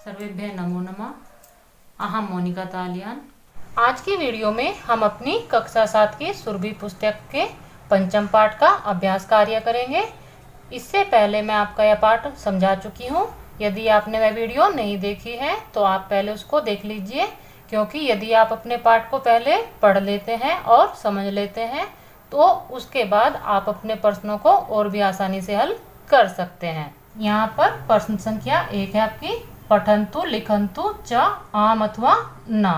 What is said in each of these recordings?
सर्वेभ्यः नमो नमः। अहम मोनिका तालियान। आज की वीडियो में हम अपनी कक्षा 7 की सुरभि पुस्तक के पंचम पाठ का अभ्यास कार्य करेंगे। इससे पहले मैं आपका यह पाठ समझा चुकी हूँ। यदि आपने वह वीडियो नहीं देखी है तो आप पहले उसको देख लीजिए, क्योंकि यदि आप अपने पाठ को पहले पढ़ लेते हैं और समझ लेते हैं तो उसके बाद आप अपने प्रश्नों को और भी आसानी से हल कर सकते हैं। यहाँ पर प्रश्न संख्या 1 है आपकी, पठन्तु लिखन्तु च आम अथवा ना।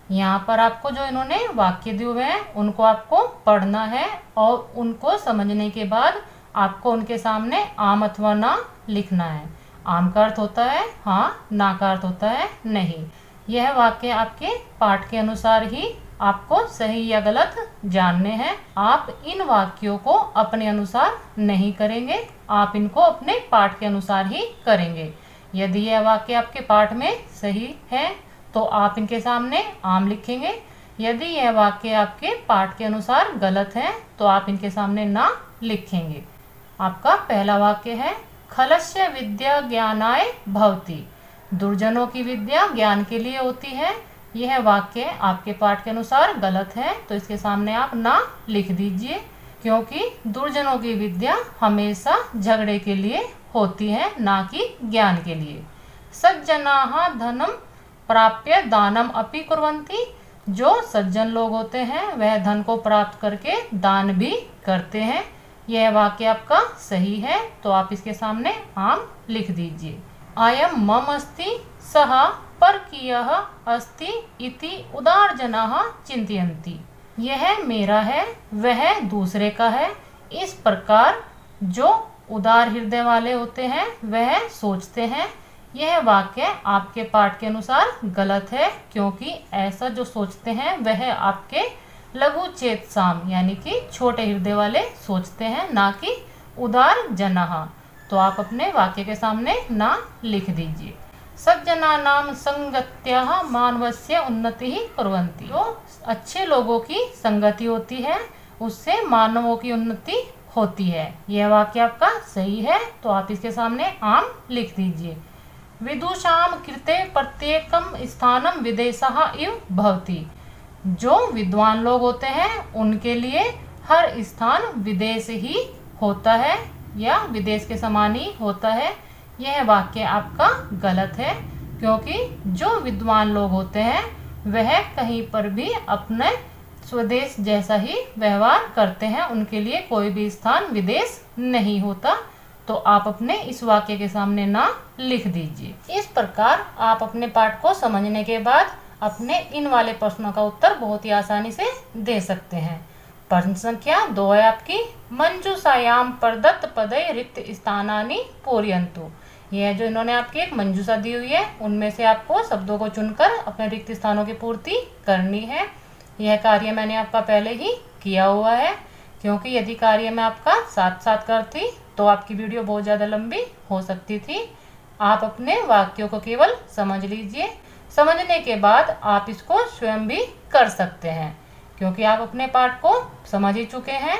यहाँ पर आपको जो इन्होंने वाक्य दिए हुए हैं उनको आपको पढ़ना है और उनको समझने के बाद आपको उनके सामने आम अथवा ना लिखना है। आम का अर्थ होता है हाँ, ना का अर्थ होता है नहीं। यह वाक्य आपके पाठ के अनुसार ही आपको सही या गलत जानने हैं। आप इन वाक्यों को अपने अनुसार नहीं करेंगे, आप इनको अपने पाठ के अनुसार ही करेंगे। यदि यह वाक्य आपके पाठ में सही है तो आप इनके सामने आम लिखेंगे। यदि यह वाक्य आपके पाठ के अनुसार गलत है तो आप इनके सामने ना लिखेंगे। आपका पहला वाक्य है, खलस्य विद्या ज्ञानाय भवति। दुर्जनों की विद्या ज्ञान के लिए होती है। यह वाक्य आपके पाठ के अनुसार गलत है तो इसके सामने आप ना लिख दीजिए, क्योंकि दुर्जनों की विद्या हमेशा झगड़े के लिए होती है, ना कि ज्ञान के लिए। सज्जनाः धनम प्राप्य दानम अपि कुर्वन्ति। जो सज्जन लोग होते हैं वह धन को प्राप्त करके दान भी करते हैं। यह वाक्य आपका सही है तो आप इसके सामने आम लिख दीजिए। अयम मम अस्ति सः परकीयः अस्ति इति उदारजनाः चिन्तयन्ति। यह मेरा है, वह दूसरे का है। इस प्रकार जो उदार हृदय वाले होते हैं वह सोचते हैं। यह वाक्य आपके पाठ के अनुसार गलत है, क्योंकि ऐसा जो सोचते हैं वह आपके लघु चेत साम यानी कि छोटे हृदय वाले सोचते हैं, ना कि उदार जनाः। तो आप अपने वाक्य के सामने ना लिख दीजिए। सज्जनानां संगत्याः मानवस्य उन्नतिः कुर्वन्ति। जो अच्छे लोगों की संगति होती है उससे मानवों की उन्नति होती है। यह वाक्य आपका सही है तो आप इसके सामने आम लिख दीजिए। विदुषां कृते प्रत्येकं स्थानं विदेशः इव भवति। जो विद्वान लोग होते हैं उनके लिए हर स्थान विदेश ही होता है या विदेश के समान ही होता है। यह वाक्य आपका गलत है, क्योंकि जो विद्वान लोग होते हैं वह कहीं पर भी अपने स्वदेश जैसा ही व्यवहार करते हैं, उनके लिए कोई भी स्थान विदेश नहीं होता। तो आप अपने इस वाक्य के सामने ना लिख दीजिए। इस प्रकार आप अपने पाठ को समझने के बाद अपने इन वाले प्रश्नों का उत्तर बहुत ही आसानी से दे सकते हैं। प्रश्न संख्या 2 है आपकी, मंजूषायाम प्रदत्त पदे रिक्त स्थानानि पूरयन्तु। यह जो इन्होंने आपकी एक मंजूषा दी हुई है उनमें से आपको शब्दों को चुनकर अपने रिक्त स्थानों की पूर्ति करनी है। यह कार्य मैंने आपका पहले ही किया हुआ है, क्योंकि यदि कार्य मैं आपका साथ साथ करती तो आपकी वीडियो बहुत ज़्यादा लंबी हो सकती थी। आप अपने वाक्यों को केवल समझ लीजिए, समझने के बाद आप इसको स्वयं भी कर सकते हैं। क्योंकि आप अपने पाठ को समझ ही चुके हैं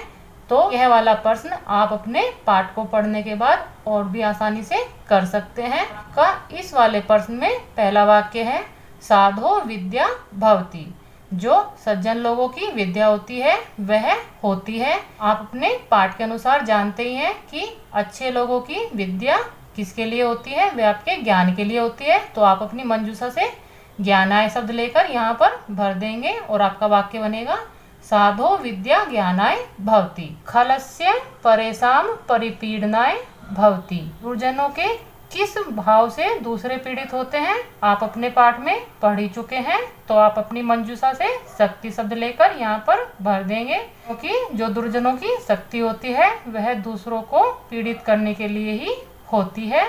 तो यह वाला प्रश्न आप अपने पाठ को पढ़ने के बाद और भी आसानी से कर सकते हैं। का इस वाले प्रश्न में पहला वाक्य है, साधो विद्या भवति। जो सज्जन लोगों की विद्या होती है वह होती है। आप अपने पाठ के अनुसार जानते ही हैं कि अच्छे लोगों की विद्या किसके लिए होती है, वह आपके ज्ञान के लिए होती है। तो आप अपनी मंजूषा से ज्ञानाय शब्द लेकर यहाँ पर भर देंगे और आपका वाक्य बनेगा, साधो विद्या ज्ञानाय भवति। खलस्य परेशान परिपीडनाय भवति। दुर्जनों के किस भाव से दूसरे पीड़ित होते हैं आप अपने पाठ में पढ़ ही चुके हैं। तो आप अपनी मंजूषा से शक्ति शब्द लेकर यहाँ पर भर देंगे, क्योंकि जो दुर्जनों की शक्ति होती है वह दूसरों को पीड़ित करने के लिए ही होती है।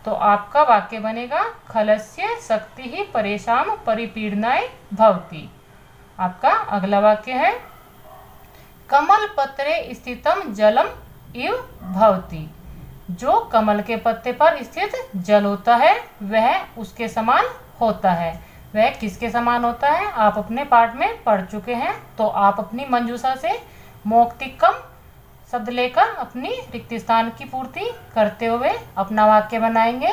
तो आपका वाक्य बनेगा, खलस्य शक्ति ही परेशान परिपीडनाय भवति। आपका अगला वाक्य है, कमल पत्रे स्थितम जलम इव भवति। जो कमल के पत्ते पर स्थित जल होता है वह उसके समान होता है। वह किसके समान होता है आप अपने पाठ में पढ़ चुके हैं। तो आप अपनी मंजूषा से मौक्तिकम शब्द लेकर अपनी रिक्त स्थान की पूर्ति करते हुए अपना वाक्य बनाएंगे।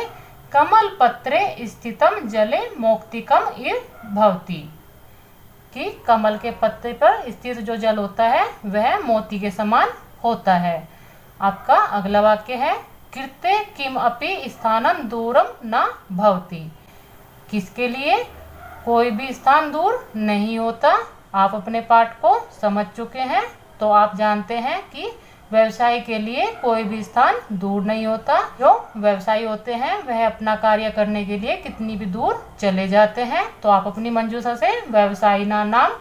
कमल पत्रे स्थितम जले मोक्तिकम इव भवति, कि कमल के पत्ते पर स्थित जो जल होता है वह मोती के समान होता है। आपका अगला वाक्य है कृते किम अपि स्थानम दूरम न भवति, किसके लिए कोई भी स्थान दूर नहीं होता। आप अपने पाठ को समझ चुके हैं तो आप जानते हैं कि व्यवसाय के लिए कोई भी स्थान दूर नहीं होता। जो व्यवसायी होते हैं वह अपना कार्य करने के लिए कितनी भी दूर चले जाते हैं। तो आप अपनी मंजूषा से व्यवसायिना नाम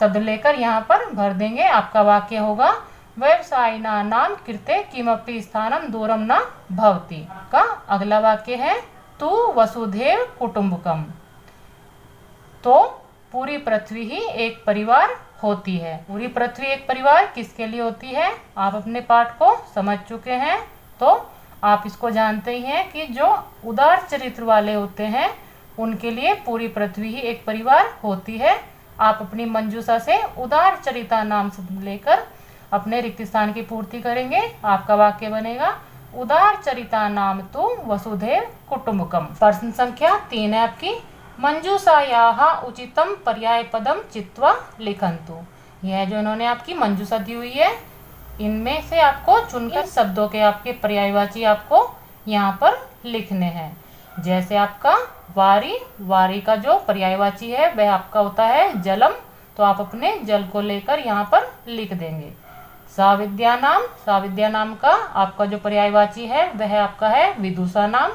शब्द लेकर यहाँ पर भर देंगे। आपका वाक्य होगा व्यवसायिना नाम कृते किमपि स्थानम दूरम न भवति। का अगला वाक्य है तु वसुधैव कुटुंबकम, तो पूरी पृथ्वी ही एक परिवार होती है। पूरी पृथ्वी एक परिवार किसके लिए होती है, आप अपने पाठ को समझ चुके हैं तो आप इसको जानते ही हैं कि जो उदार चरित्र वाले होते हैं उनके लिए पूरी पृथ्वी ही एक परिवार होती है। आप अपनी मंजूषा से उदार चरिता नाम से लेकर अपने रिक्त स्थान की पूर्ति करेंगे। आपका वाक्य बनेगा उदार चरिता नाम तो वसुधैव कुटुंबकम। प्रश्न संख्या 3 है आपकी, मंजूषायाः उचितम पर्याय पदम चित्वा लिखन्तु। यह जो इन्होंने आपकी मंजूषा दी हुई है इनमें से आपको चुनकर शब्दों के आपके पर्यायवाची आपको यहाँ पर लिखने हैं। जैसे आपका वारी, वारी का जो पर्यायवाची है वह आपका होता है जलम, तो आप अपने जल को लेकर यहाँ पर लिख देंगे। साविद्या नाम, साविद्या नाम का आपका जो पर्यायवाची है वह आपका है विदुषा नाम,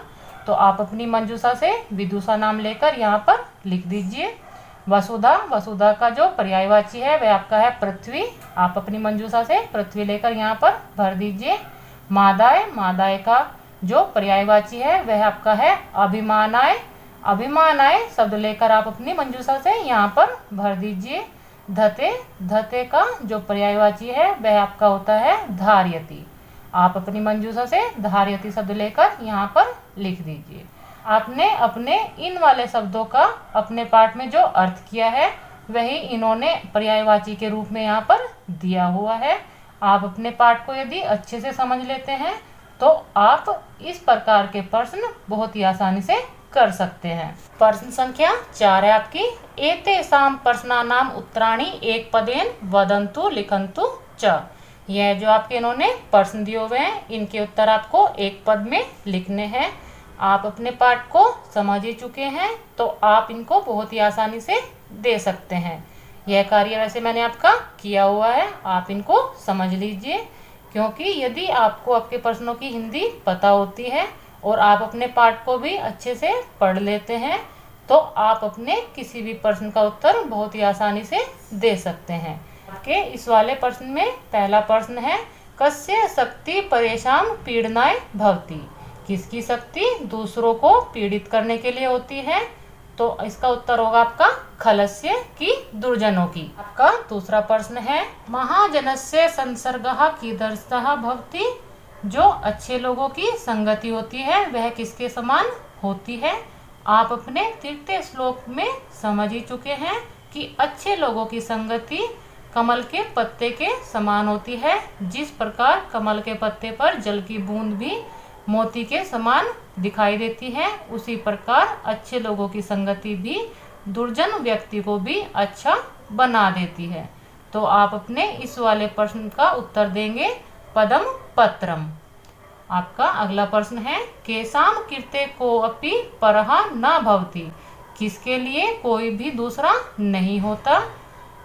तो आप अपनी मंजूषा से विदुषा नाम लेकर यहाँ पर लिख दीजिए। वसुधा, वसुधा का जो पर्यायवाची है वह आपका है पृथ्वी, आप अपनी मंजूषा से पृथ्वी लेकर यहाँ पर भर दीजिए। मादाय, मादाय का जो पर्यायवाची है वह आपका है अभिमानाय, अभिमानाय शब्द लेकर आप अपनी मंजूषा से यहाँ पर भर दीजिए। धते, धते का जो पर्यायवाची है वह आपका होता है धार्यति, आप अपनी मंजूषा से धार्यति शब्द लेकर यहाँ पर लिख दीजिए। आपने अपने इन वाले शब्दों का अपने पाठ में जो अर्थ किया है वही इन्होंने पर्यायवाची के रूप में यहाँ पर दिया हुआ है। आप अपने पाठ को यदि अच्छे से समझ लेते हैं तो आप इस प्रकार के प्रश्न बहुत ही आसानी से कर सकते हैं। प्रश्न संख्या 4 है आपकी, एतेषां प्रश्नानाम उत्तराणि एक पदेन वदन्तु लिखन्तु च। यह जो आपके इन्होंने प्रश्न दिए हुए हैं इनके उत्तर आपको एक पद में लिखने हैं। आप अपने पाठ को समझ ही चुके हैं तो आप इनको बहुत ही आसानी से दे सकते हैं। यह कार्य वैसे मैंने आपका किया हुआ है, आप इनको समझ लीजिए, क्योंकि यदि आपको आपके प्रश्नों की हिंदी पता होती है और आप अपने पाठ को भी अच्छे से पढ़ लेते हैं तो आप अपने किसी भी प्रश्न का उत्तर बहुत ही आसानी से दे सकते हैं। आपके इस वाले प्रश्न में पहला प्रश्न है कस्य शक्ति परेशान पीड़नाय भवति, किसकी शक्ति दूसरों को पीड़ित करने के लिए होती है, तो इसका उत्तर होगा आपका खलस्य की दुर्जनों की। आपका दूसरा प्रश्न है महाजनस्य संसर्गः कीदृशः भवति, जो अच्छे लोगों की संगति होती है वह किसके समान होती है। आप अपने तृतीय श्लोक में समझ ही चुके हैं कि अच्छे लोगों की संगति कमल के पत्ते के समान होती है। जिस प्रकार कमल के पत्ते पर जल की बूंद भी मोती के समान दिखाई देती है, उसी प्रकार अच्छे लोगों की संगति भी दुर्जन व्यक्ति को भी अच्छा बना देती है। तो आप अपने इस वाले प्रश्न का उत्तर देंगे पदम पत्रम। आपका अगला प्रश्न है केसाम कीर्ते को अपि परहा न भवति, किसके लिए कोई भी दूसरा नहीं होता।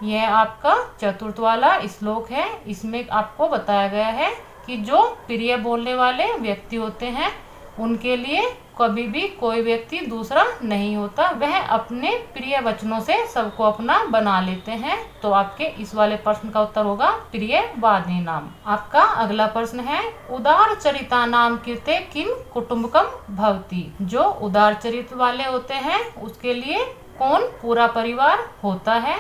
यह आपका चतुर्थ वाला श्लोक है। इसमें आपको बताया गया है कि जो प्रिय बोलने वाले व्यक्ति होते हैं उनके लिए कभी भी कोई व्यक्ति दूसरा नहीं होता, वह अपने प्रिय वचनों से सबको अपना बना लेते हैं। तो आपके इस वाले प्रश्न का उत्तर होगा प्रियवादी नाम। आपका अगला प्रश्न है उदार चरिता नाम कीर्ते किम कुटुंबकम भवति, जो उदार चरित्र वाले होते हैं उसके लिए कौन पूरा परिवार होता है।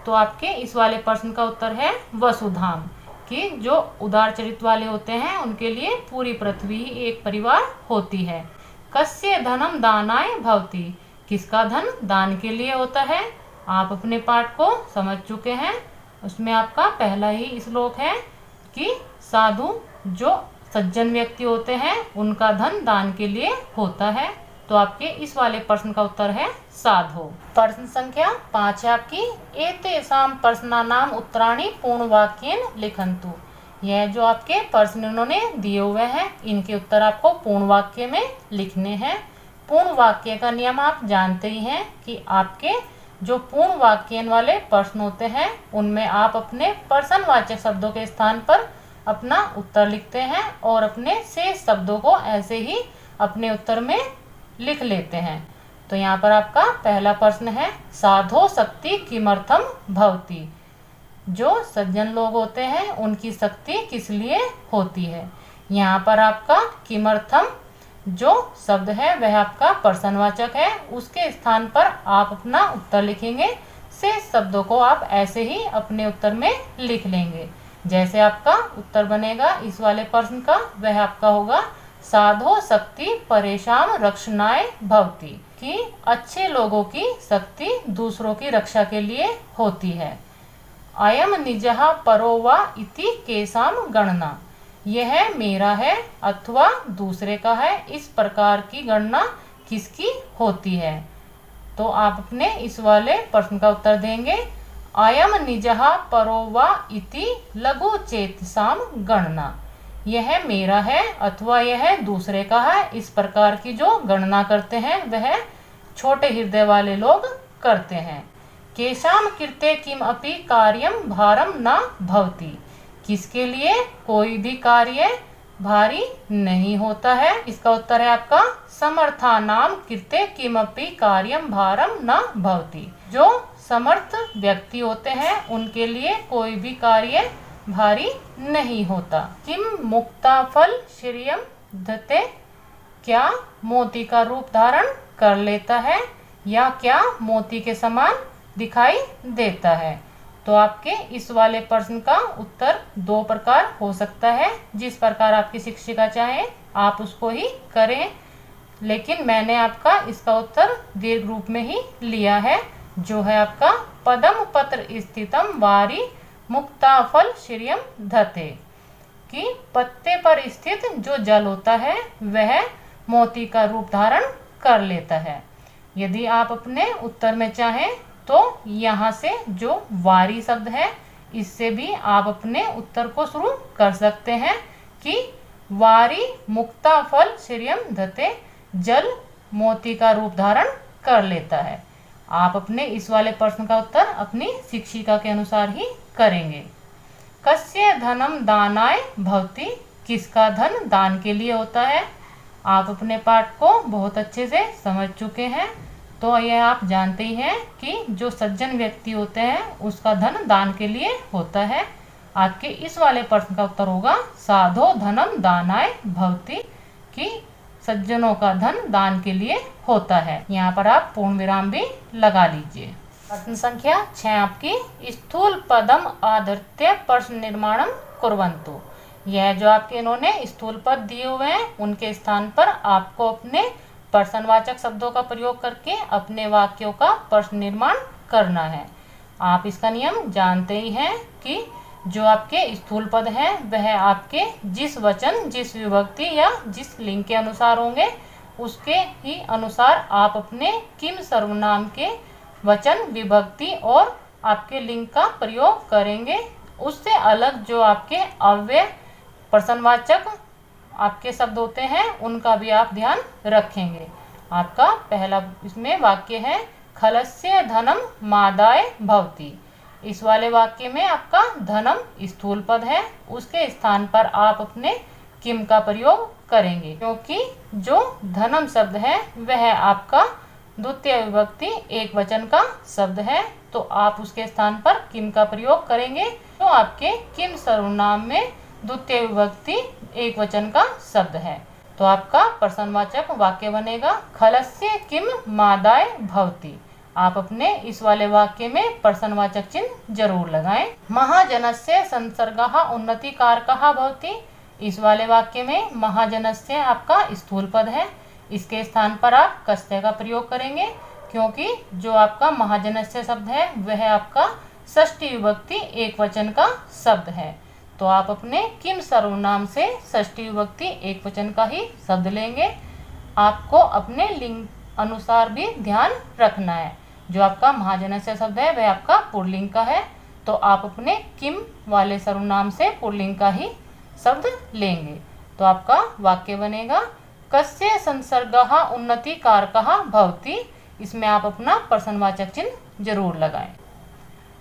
तो आपके इस वाले प्रश्न का उत्तर है वसुधाम, कि जो उदार चरित्र वाले होते हैं उनके लिए पूरी पृथ्वी ही एक परिवार होती है। कस्य धनम दानाय भवति, किसका धन दान के लिए होता है। आप अपने पाठ को समझ चुके हैं, उसमें आपका पहला ही श्लोक है कि साधु जो सज्जन व्यक्ति होते हैं उनका धन दान के लिए होता है। तो आपके इस वाले प्रश्न का उत्तर है साधो। प्रश्न संख्या 5 है आपकी, एतेषां प्रश्नानाम उत्तराणि पूर्णवाक्येन लिखन्तु। यह जो आपके प्रश्न उन्होंने दिए हुए हैं, इनके उत्तर आपको पूर्ण वाक्य में लिखने हैं। पूर्ण वाक्य का नियम आप जानते ही हैं कि आपके जो पूर्ण वाक्य वाले प्रश्न होते हैं उनमें आप अपने प्रश्नवाचक शब्दों के स्थान पर अपना उत्तर लिखते हैं और अपने शेष शब्दों को ऐसे ही अपने उत्तर में लिख लेते हैं। तो यहाँ पर आपका पहला प्रश्न है, साधो शक्ति किमर्थम भवति। जो सज्जन लोग होते हैं उनकी शक्ति किस लिए होती है। यहाँ पर आपका किमर्थम जो शब्द है वह आपका प्रश्नवाचक है, उसके स्थान पर आप अपना उत्तर लिखेंगे। शेष शब्दों को आप ऐसे ही अपने उत्तर में लिख लेंगे। जैसे आपका उत्तर बनेगा इस वाले प्रश्न का, वह आपका होगा साधो शक्ति परेशान रक्षणाय भवति, कि अच्छे लोगों की शक्ति दूसरों की रक्षा के लिए होती है। अयम निजः परो वा इति केसाम गणना, यह मेरा है अथवा दूसरे का है, इस प्रकार की गणना किसकी होती है। तो आप अपने इस वाले प्रश्न का उत्तर देंगे, अयम निजः परो वा इति लघु चेतसाम गणना, यह मेरा है अथवा यह दूसरे का है, इस प्रकार की जो गणना करते हैं वह छोटे हृदय वाले लोग करते हैं। केशाम कृते किम अपि कार्यम भारम न भवति, किसके लिए कोई भी कार्य भारी नहीं होता है। इसका उत्तर है आपका समर्थानाम कृते किमपि कार्यम भारम न भवति, जो समर्थ व्यक्ति होते हैं उनके लिए कोई भी कार्य भारी नहीं होता। किम मुक्ता फल श्रियम धते, क्या मोती का रूप धारण कर लेता है या क्या मोती के समान दिखाई देता है। तो आपके इस वाले प्रश्न का उत्तर दो प्रकार हो सकता है, जिस प्रकार आपकी शिक्षिका चाहे आप उसको ही करें, लेकिन मैंने आपका इसका उत्तर दीर्घ रूप में ही लिया है, जो है आपका पदम पत्र स्थितम वारी मुक्ता फल श्रियम धते, कि पत्ते पर स्थित जो जल होता है वह मोती का रूप धारण कर लेता है। यदि आप अपने उत्तर में चाहें तो यहाँ से जो वारी शब्द है इससे भी आप अपने उत्तर को शुरू कर सकते हैं कि वारी मुक्ता फल श्रियम धते, जल मोती का रूप धारण कर लेता है। आप अपने इस वाले प्रश्न का उत्तर अपनी शिक्षिका के अनुसार ही करेंगे। कस्य धनम दानाय भवति, किसका धन दान के लिए होता है। आप अपने पाठ को बहुत अच्छे से समझ चुके हैं, तो यह आप जानते ही हैं कि जो सज्जन व्यक्ति होते हैं उसका धन दान के लिए होता है। आपके इस वाले प्रश्न का उत्तर होगा साधो धनम दानाय भवति, कि सज्जनों का धन दान के लिए होता है। यहाँ पर आप पूर्ण विराम भी लगा लीजिए। प्रश्न संख्या 6 आपकी, स्थूल पदम आधृत्य प्रश्न निर्माणम कुर्वन्तु। यह जो आपके इन्होंने स्थूल पद दिए हुए हैं उनके स्थान पर आपको अपने प्रश्नवाचक शब्दों का प्रयोग करके अपने वाक्यों का प्रश्न निर्माण करना है। आप इसका नियम जानते ही हैं कि जो आपके स्थूल पद हैं वह आपके जिस वचन, जिस विभक्ति या जिस लिंग के अनुसार होंगे उसके ही अनुसार आप अपने किम सर्वनाम के वचन, विभक्ति और आपके लिंग का प्रयोग करेंगे। उससे अलग जो आपके अव्यय प्रश्नवाचक आपके शब्द होते हैं उनका भी आप ध्यान रखेंगे। आपका पहला इसमें वाक्य है खलस्य धनम मादाय भवति। इस वाले वाक्य में आपका धनम स्थूल पद है, उसके स्थान पर आप अपने किम का प्रयोग करेंगे, क्योंकि जो धनम शब्द है वह आपका द्वितीय विभक्ति एक वचन का शब्द है, तो आप उसके स्थान पर किम का प्रयोग करेंगे। तो आपके किम सर्वनाम में द्वितीय विभक्ति एक वचन का शब्द है, तो आपका प्रश्नवाचक वाक्य बनेगा खलस्य किम मादाय भवति। आप अपने इस वाले वाक्य में प्रश्नवाचक चिन्ह जरूर लगाएं। महाजनस्य संसर्गः उन्नतिकारकः भवति। इस वाले वाक्य में महाजनस्य आपका स्थूल पद है, इसके स्थान पर आप कस्य का प्रयोग करेंगे, क्योंकि जो आपका महाजनस्य शब्द है वह आपका षष्ठी विभक्ति एक वचन का शब्द है। तो आप अपने किम सर्वनाम से षष्ठी विभक्ति एक वचन का ही शब्द लेंगे। आपको अपने लिंग अनुसार भी ध्यान रखना है। जो आपका महाजनस्य शब्द है वह आपका पुल्लिंग का है, तो आप अपने किम वाले सर्वनाम से पुल्लिंग का ही शब्द लेंगे। तो आपका वाक्य बनेगा कस्य संसर्गः उन्नतिकारकः भवति। इसमें आप अपना प्रश्नवाचक चिन्ह जरूर लगाएं।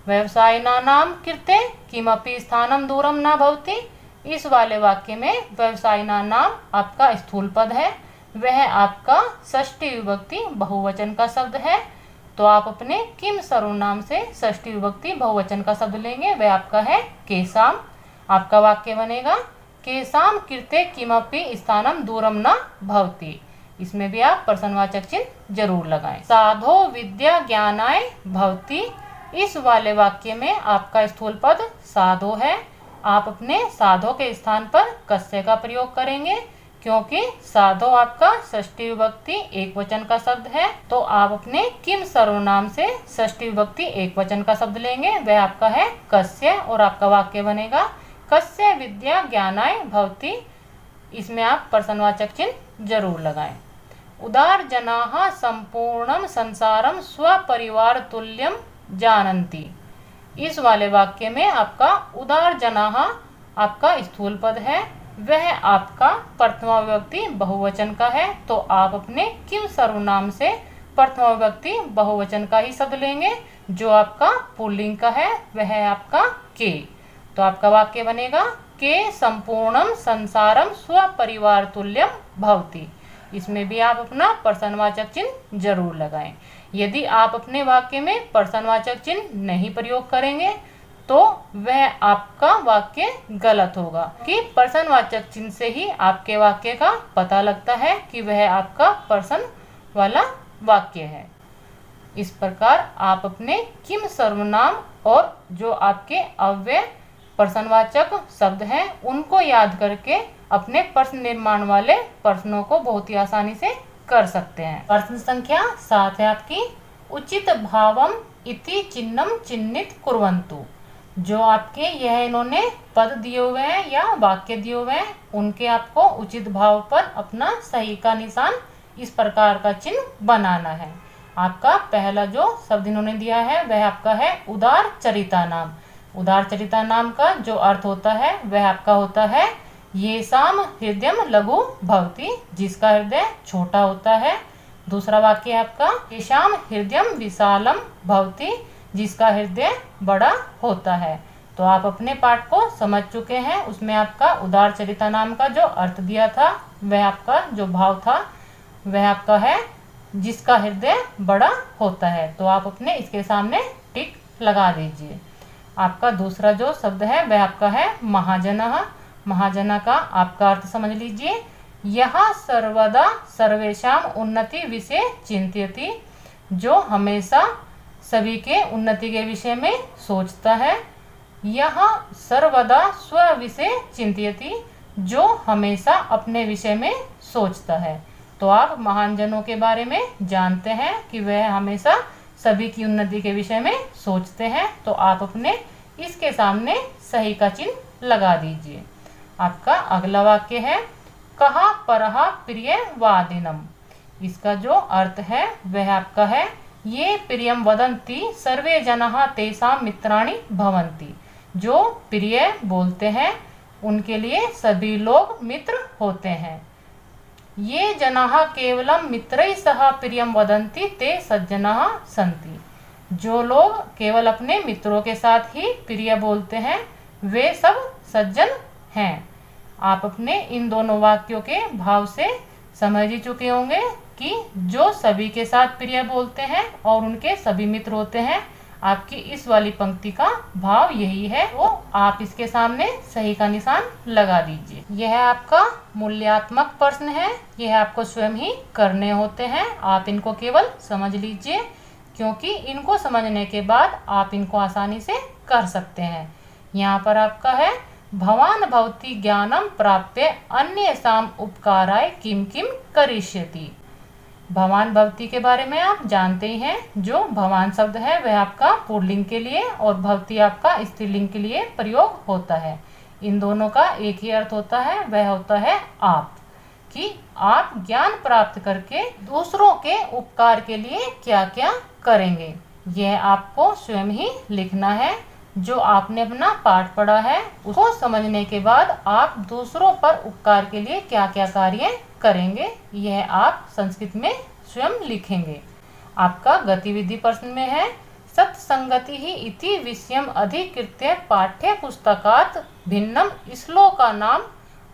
व्यवसायिनानां कृते किमपि स्थानं दूरं न भवति। इस वाले वाक्य में व्यवसायिनानां आपका स्थूल पद है, वह आपका षष्ठी विभक्ति बहुवचन का शब्द है। तो आप अपने किम सर्वनाम से षष्ठी विभक्ति बहुवचन का शब्द लेंगे, वह आपका है केसाम। आपका वाक्य बनेगा केसाम कृते किमपि स्थानं दूरं न भवति। इसमें भी आप प्रश्नवाचक चिन्ह जरूर लगाएं। साधो विद्या ज्ञानाय भवति। इस वाले वाक्य में आपका स्थूल पद साधो है। आप अपने साधो के स्थान पर कस्य का प्रयोग करेंगे, क्योंकि साधो आपका षष्ठी विभक्ति एक वचन का शब्द है। तो आप अपने किम सर्वनाम से षष्ठी विभक्ति एक वचन का शब्द लेंगे, वह आपका है कस्य। और आपका वाक्य बनेगा कस्य विद्या ज्ञानाय भवति। इसमें आप प्रश्नवाचक चिन्ह जरूर लगाएं। उदार जनाः संपूर्णं संसारं स्वपरिवार तुल्यं जानन्ति। इस वाले वाक्य में आपका उदार जनाः आपका स्थूल पद है, वह आपका प्रथमा विभक्ति बहुवचन का है। तो आप अपने किम सर्वनाम से प्रथमा विभक्ति बहुवचन का ही शब्द लेंगे, जो आपका पुल्लिंग का है, वह है आपका के। तो आपका वाक्य बनेगा के संपूर्णम संसारम स्वपरिवार तुल्यम भवति। इसमें भी आप अपना प्रश्नवाचक चिन्ह जरूर लगाएं। यदि आप अपने वाक्य में प्रश्नवाचक चिन्ह नहीं प्रयोग करेंगे तो वह आपका वाक्य गलत होगा, कि प्रश्नवाचक चिन्ह से ही आपके वाक्य का पता लगता है कि वह आपका प्रश्न वाला वाक्य है। इस प्रकार आप अपने किम सर्वनाम और जो आपके अव्यय प्रश्नवाचक शब्द हैं उनको याद करके अपने प्रश्न निर्माण वाले प्रश्नों को बहुत ही आसानी से कर सकते हैं। प्रश्न संख्या 7 है आपकी उचित भावम इति चिन्हम चिन्हित कुर्वन्तु। जो आपके यह इन्होंने पद दिए हुए हैं या वाक्य दिए हुए हैं, उनके आपको उचित भाव पर अपना सही का निशान इस प्रकार का चिन्ह बनाना है। आपका पहला जो शब्द इन्होंने दिया है वह आपका है उदार चरिता नाम। उदार चरिता नाम का जो अर्थ होता है वह आपका होता है येषाम हृदयम लघु भवति, जिसका हृदय छोटा होता है। दूसरा वाक्य है आपका येषाम हृदयम विशालम भवति, जिसका हृदय बड़ा होता है। तो आप अपने पाठ को समझ चुके हैं। उसमें आपका उदार चरिता नाम का जो अर्थ दिया था वह आपका जो भाव था वह आपका है जिसका हृदय बड़ा होता है। तो आप अपने इसके सामने टिक लगा दीजिए। आपका दूसरा जो शब्द है वह आपका है महाजनः। महाजना का आपका अर्थ समझ लीजिए। यह सर्वदा सर्वेषाम उन्नति विषय चिंतयति, जो हमेशा सभी के उन्नति के विषय में सोचता है। यह सर्वदा स्व विषय चिंतयति, जो हमेशा अपने विषय में सोचता है। तो आप महान जनों के बारे में जानते हैं कि वह हमेशा सभी की उन्नति के विषय में सोचते हैं। तो आप अपने इसके सामने सही का चिन्ह लगा दीजिए। आपका अगला वाक्य है कहा परहा प्रिय वादिनम। इसका जो अर्थ है वह आपका है ये प्रियम वदन्ति सर्वे जनाः तेषां मित्राणि भवन्ति। जो प्रिय बोलते हैं उनके लिए सभी लोग मित्र होते हैं। ये जनाः केवलं मित्रैः सह प्रियम वदन्ति ते सज्जनाः सन्ति। जो लोग केवल अपने मित्रों के साथ ही प्रिय बोलते हैं वे सब सज्जन हैं। आप अपने इन दोनों वाक्यों के भाव से समझ ही चुके होंगे कि जो सभी के साथ प्रिय बोलते हैं और उनके सभी मित्र होते हैं, आपकी इस वाली पंक्ति का भाव यही है। वो आप इसके सामने सही का निशान लगा दीजिए। यह आपका मूल्यात्मक प्रश्न है, यह आपको स्वयं ही करने होते हैं। आप इनको केवल समझ लीजिए, क्योंकि इनको समझने के बाद आप इनको आसानी से कर सकते हैं। यहाँ पर आपका है भवान भवती ज्ञानम प्राप्य अन्येषाम उपकाराय किम किम करिष्यति। भवान भवती के बारे में आप जानते ही हैं। जो भवान शब्द है वह आपका पुल्लिंग के लिए और भवती आपका स्त्रीलिंग के लिए प्रयोग होता है। इन दोनों का एक ही अर्थ होता है, वह होता है आप। कि आप ज्ञान प्राप्त करके दूसरों के उपकार के लिए क्या क्या करेंगे। यह आपको स्वयं ही लिखना है। जो आपने अपना पाठ पढ़ा है उसको समझने के बाद आप दूसरों पर उपकार के लिए क्या क्या कार्य करेंगे, यह आप संस्कृत में स्वयं लिखेंगे। आपका गतिविधि प्रश्न में है, सत्संगति ही इति विषयम अधिकृत्य पाठ्य पुस्तकात् भिन्नम श्लोकानाम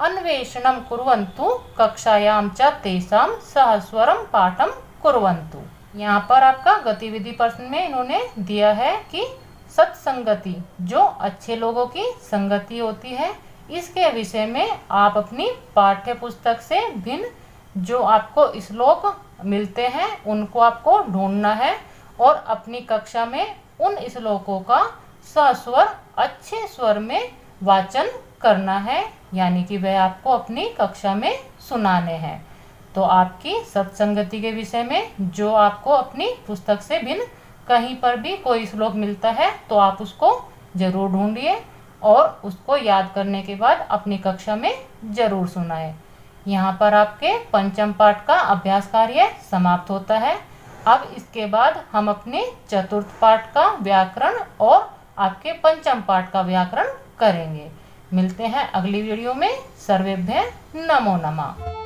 अन्वेषणम कुर्वन्तु कक्षायाम च तेषां सहस्वरम पाठम कुर्वन्तु। यहाँ पर आपका गतिविधि प्रश्न में इन्होंने दिया है कि सत्संगति जो अच्छे लोगों की संगति होती है, इसके विषय में आप अपनी पाठ्य पुस्तक से भिन्न जो आपको श्लोक मिलते हैं उनको आपको ढूंढना है और अपनी कक्षा में उन श्लोकों का सस्वर अच्छे स्वर में वाचन करना है, यानी कि वह आपको अपनी कक्षा में सुनाने हैं। तो आपकी सत्संगति के विषय में जो आपको अपनी पुस्तक से भिन्न कहीं पर भी कोई श्लोक मिलता है तो आप उसको जरूर ढूंढिए और उसको याद करने के बाद अपनी कक्षा में जरूर सुनाएं। यहाँ पर आपके पंचम पाठ का अभ्यास कार्य समाप्त होता है। अब इसके बाद हम अपने चतुर्थ पाठ का व्याकरण और आपके पंचम पाठ का व्याकरण करेंगे। मिलते हैं अगली वीडियो में। सर्वेभ्यः नमो नमः।